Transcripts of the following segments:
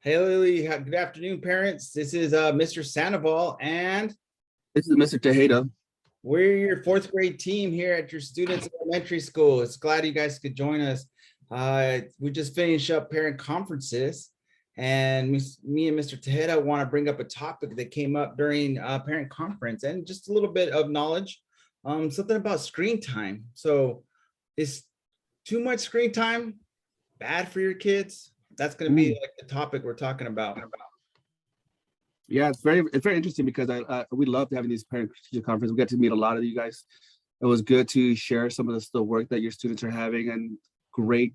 Hey Lily, good afternoon, parents. This is Mr. Sandoval, and This is Mr. Tejeda. we're your fourth grade team here at your students' elementary school. It's glad you guys could join us. We just finished up parent conferences, and me and Mr. Tejeda want to bring up a topic that came up during parent conference and just a little bit of knowledge, something about screen time. So, is too much screen time bad for your kids? That's going to be like the topic we're talking about. Yeah, it's very interesting because we loved having these parent teacher conferences. We got to meet a lot of you guys. It was good to share some of the work that your students are having, and great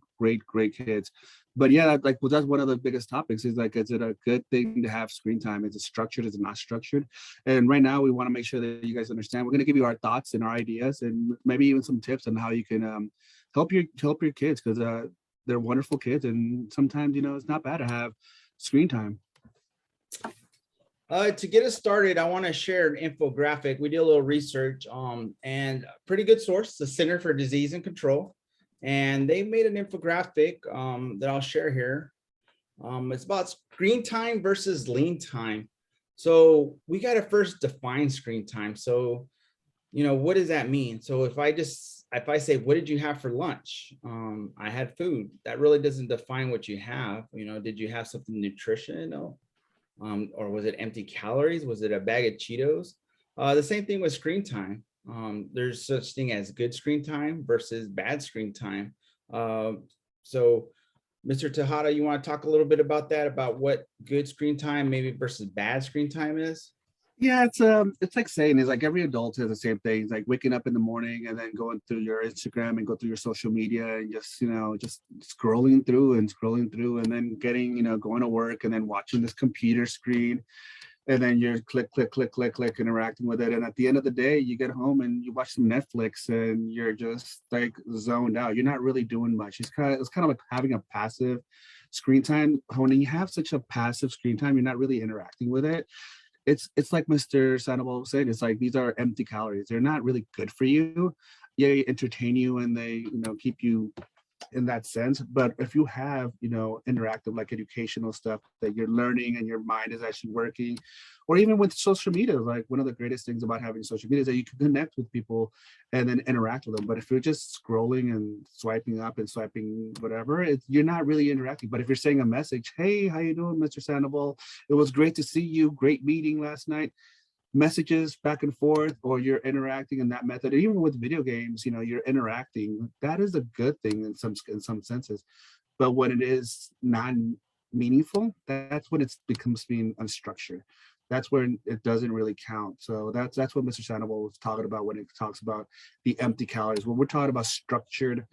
kids. But yeah, that's one of the biggest topics is like, is it a good thing to have screen time? Is it structured? Is it not structured? And right now we want to make sure that you guys understand. We're going to give you our thoughts and our ideas, and maybe even some tips on how you can help your kids, because they're wonderful kids, and sometimes it's not bad to have screen time. To get us started, I want to share an infographic. We did a little research, and a pretty good source, the Center for Disease and Control, and they made an infographic that I'll share here. It's about screen time versus lean time. So we got to first define screen time. So, what does that mean? So if I say, what did you have for lunch? I had food. That really doesn't define what you have. Did you have something nutritional? Or was it empty calories? Was it a bag of Cheetos? The same thing with screen time. There's such thing as good screen time versus bad screen time. So, Mr. Tejada, you want to talk a little bit about that, about what good screen time maybe versus bad screen time is? Yeah, it's like saying, it's like every adult has the same thing. It's like waking up in the morning and then going through your Instagram and go through your social media and just scrolling through and then going to work and then watching this computer screen, and then you're click interacting with it. And at the end of the day, you get home and you watch some Netflix and you're just like zoned out. You're not really doing much. It's kind of like having a passive screen time. When you have such a passive screen time, you're not really interacting with it. It's like Mr. Sandoval said, it's like these are empty calories. They're not really good for you. Yeah, they entertain you and they keep you in that sense. But if you have interactive, like educational stuff that you're learning and your mind is actually working, or even with social media, like one of the greatest things about having social media is that you can connect with people and then interact with them. But if you're just scrolling and swiping up and swiping whatever, you're not really interacting. But if you're saying a message, hey, how you doing, Mr. Sandoval? It was great to see you. Great meeting last night. Messages back and forth, or you're interacting in that method. Even with video games, you're interacting. That is a good thing in some senses. But when it is non-meaningful, that's when it becomes being unstructured. That's when it doesn't really count. So that's what Mr. Sandoval was talking about when it talks about the empty calories. When we're talking about structured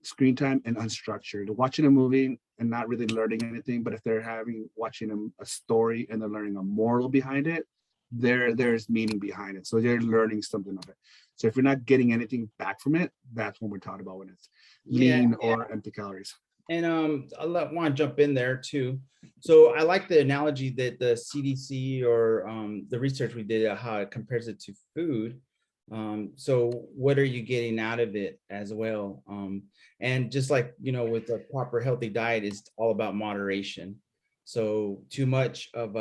screen time and unstructured, watching a movie and not really learning anything, but if they're watching a story and they're learning a moral behind it, there's meaning behind it. So they're learning something of it. So if you're not getting anything back from it, that's when we're talking about when it's Yeah. lean or empty calories. And want to jump in there too. So I like the analogy that the CDC or the research we did, how it compares it to food. So what are you getting out of it as well? And just like, with a proper healthy diet is all about moderation. So too much of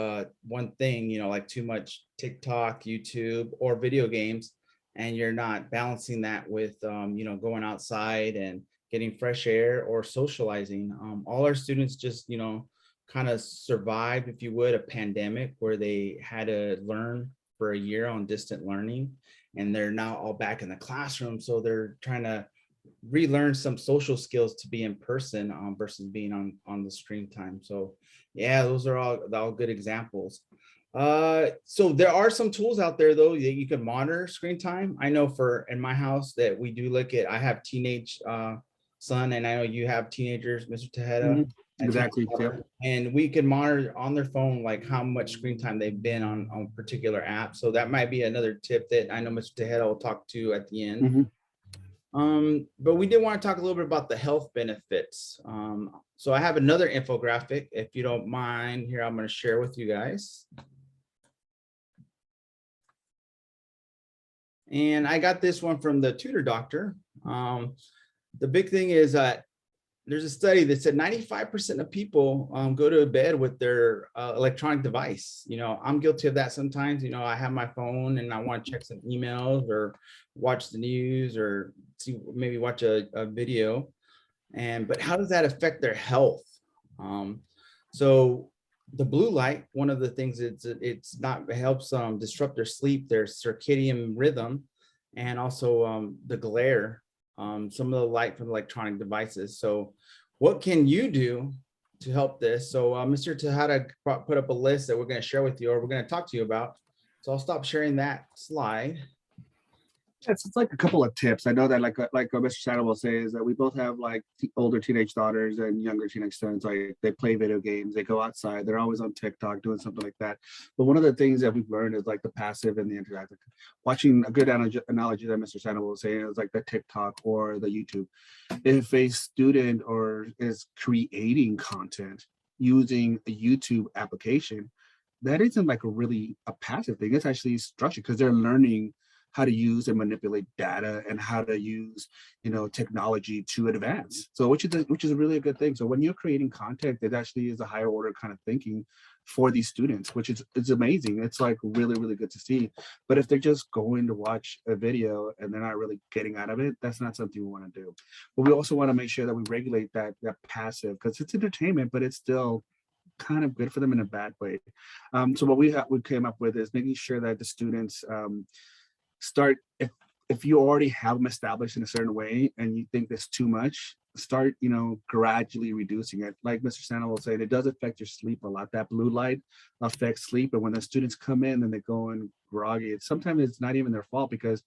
one thing, like too much TikTok, YouTube, or video games, and you're not balancing that with, going outside and getting fresh air or socializing. All our students just, kind of survived, if you would, a pandemic where they had to learn for a year on distant learning, and they're now all back in the classroom. So they're trying to relearn some social skills to be in person versus being on the screen time. So yeah, those are all good examples. So there are some tools out there though that you can monitor screen time. I know in my house that we do look at. I have teenage son, and I know you have teenagers, Mr. Tejeda. Exactly. Yep. And we can monitor on their phone like how much screen time they've been on particular apps. So that might be another tip that I know Mr. Tejeda will talk to at the end. But we did want to talk a little bit about the health benefits. So I have another infographic, if you don't mind. Here, I'm going to share with you guys. And I got this one from the Tutor Doctor. The big thing is there's a study that said 95% of people go to bed with their electronic device. I'm guilty of that sometimes. I have my phone and I want to check some emails or watch the news or maybe watch a video. But how does that affect their health? So the blue light, one of the things it helps disrupt their sleep, their circadian rhythm, and also the glare, some of the light from electronic devices. So what can you do to help this? So Mr. Tejada put up a list that we're going to share with you, or we're going to talk to you about. So I'll stop sharing that slide. It's like a couple of tips. I know that like Mr. Shadow will say is that we both have like older teenage daughters and younger teenage sons. Like they play video games, they go outside, they're always on TikTok doing something like that. But one of the things that we've learned is like the passive and the interactive. Watching a good analogy that Mr. Shadow will say is like the TikTok or the YouTube. If a student or is creating content using a YouTube application, that isn't like a passive thing. It's actually structured because they're learning how to use and manipulate data and how to use technology to advance, so which is really a good thing. So when you're creating content, it actually is a higher order kind of thinking for these students, which is amazing. It's like really good to see. But if they're just going to watch a video and they're not really getting out of it, that's not something we want to do. But we also want to make sure that we regulate that passive, because it's entertainment, but it's still kind of good for them in a bad way. So what we came up with is making sure that the students start, if you already have them established in a certain way and you think there's too much, start gradually reducing it. Like Mr. Santa will say, it does affect your sleep a lot. That blue light affects sleep, and when the students come in and they go in groggy, sometimes it's not even their fault because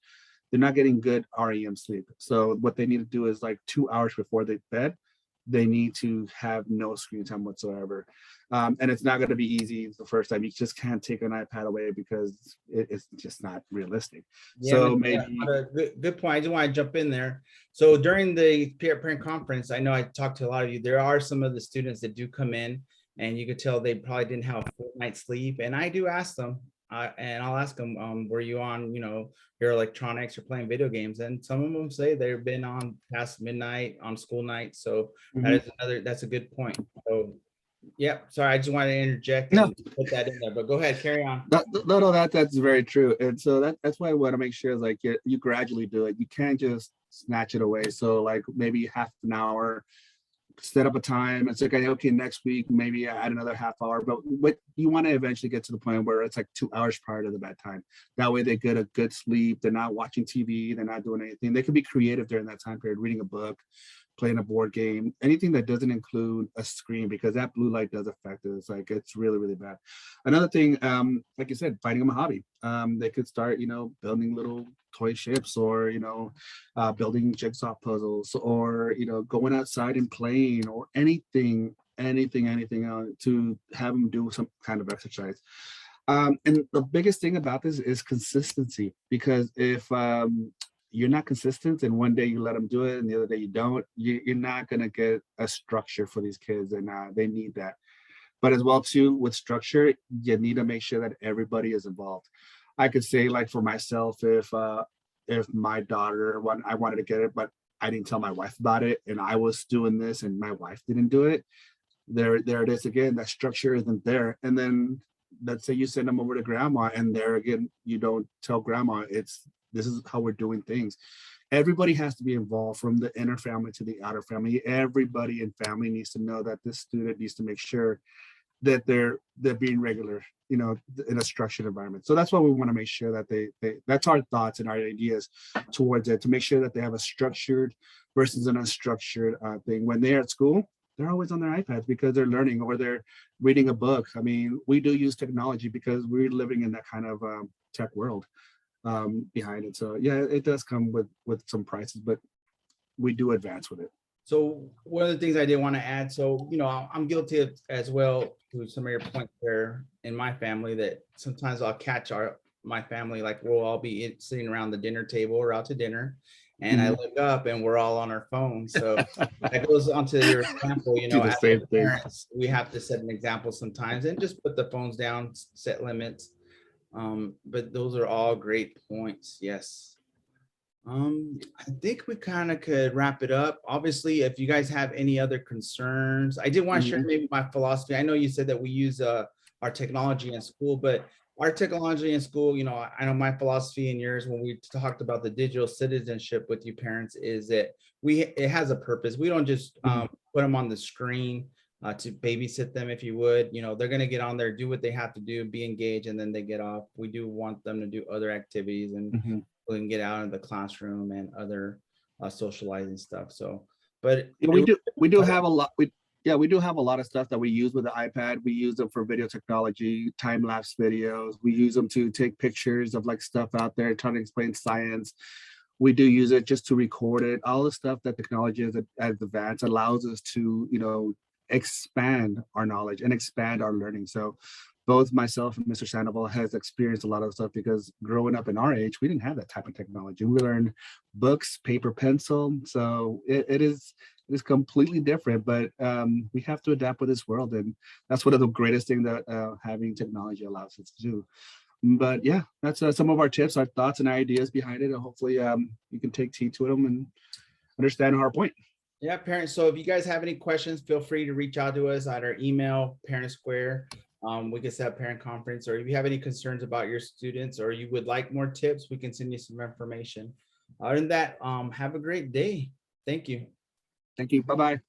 they're not getting good REM sleep. So what they need to do is like 2 hours before they bed, they need to have no screen time whatsoever. And it's not going to be easy the first time. You just can't take an iPad away because it's just not realistic. Yeah, So maybe good point. I just want to jump in there. So during the parent conference, I know I talked to a lot of you. There are some of the students that do come in, and you could tell they probably didn't have a full night's sleep. And I do ask them, and I'll ask them, were you on, your electronics or playing video games? And some of them say they've been on past midnight on school nights. So that's a good point. So yeah, sorry, I just wanted to interject and put that in there, but go ahead, carry on. No, that's very true. And so that's why I want to make sure is like you gradually do it. You can't just snatch it away. So like maybe half an hour, set up a time. It's like, okay, next week, maybe add another half hour, but what you want to eventually get to the point where it's like 2 hours prior to the bedtime. That way they get a good sleep. They're not watching TV. They're not doing anything. They can be creative during that time period, reading a book, playing a board game, anything that doesn't include a screen, because that blue light does affect it. It's like, it's really bad. Another thing, like you said, finding them a hobby. They could start, building little toy ships, or building jigsaw puzzles, or going outside and playing, or anything to have them do some kind of exercise. And the biggest thing about this is consistency, because if you're not consistent and one day you let them do it and the other day you don't, you're not going to get a structure for these kids, and they need that. But as well too, with structure, you need to make sure that everybody is involved. I could say, like for myself, if my daughter I wanted to get it, but I didn't tell my wife about it, and I was doing this and my wife didn't do it, there it is again. That structure isn't there. And then let's say you send them over to grandma, and there again, you don't tell grandma this is how we're doing things. Everybody has to be involved, from the inner family to the outer family. Everybody in family needs to know that this student needs to make sure that they're being regular, in a structured environment. So that's why we want to make sure that they that's our thoughts and our ideas towards it, to make sure that they have a structured versus an unstructured thing. When they're at school, they're always on their iPads because they're learning, or they're reading a book. I mean, we do use technology because we're living in that kind of tech world behind it. So yeah, it does come with some prices, but we do advance with it. So one of the things I did want to add, so I'm guilty of as well, to some of your points there in my family, that sometimes I'll catch my family, like we'll all be sitting around the dinner table or out to dinner, and I look up and we're all on our phones. So that goes onto your example, as parents, we have to set an example sometimes and just put the phones down, set limits. But those are all great points. Yes. I think we kind of could wrap it up. Obviously, if you guys have any other concerns, I did want to share Mhm. maybe my philosophy. I know you said that we use our technology in school, but our technology in school, you know, I know my philosophy and yours when we talked about the digital citizenship with you parents is that it has a purpose. We don't just Mhm. put them on the screen to babysit them, if you would. You know, they're going to get on there, do what they have to do, be engaged, and then they get off. We do want them to do other activities and Mhm. we can get out of the classroom and other socializing stuff. So, but Yeah, we do have a lot. We do have a lot of stuff that we use with the iPad. We use them for video technology, time lapse videos. We use them to take pictures of like stuff out there, trying to explain science. We do use it just to record it. All the stuff that technology has advanced allows us to, expand our knowledge and expand our learning. So both myself and Mr. Sandoval has experienced a lot of stuff because growing up in our age, we didn't have that type of technology. We learned books, paper, pencil. So it is completely different, but we have to adapt with this world, and that's one of the greatest things that having technology allows us to do. But yeah, that's some of our tips, our thoughts, and ideas behind it, and hopefully you can take heed to them and understand our point. yeah, parents. So if you guys have any questions, feel free to reach out to us at our email, Parent Square. We can set up parent conference, or if you have any concerns about your students or you would like more tips, we can send you some information. Other than that, have a great day. Thank you. Thank you. Bye bye.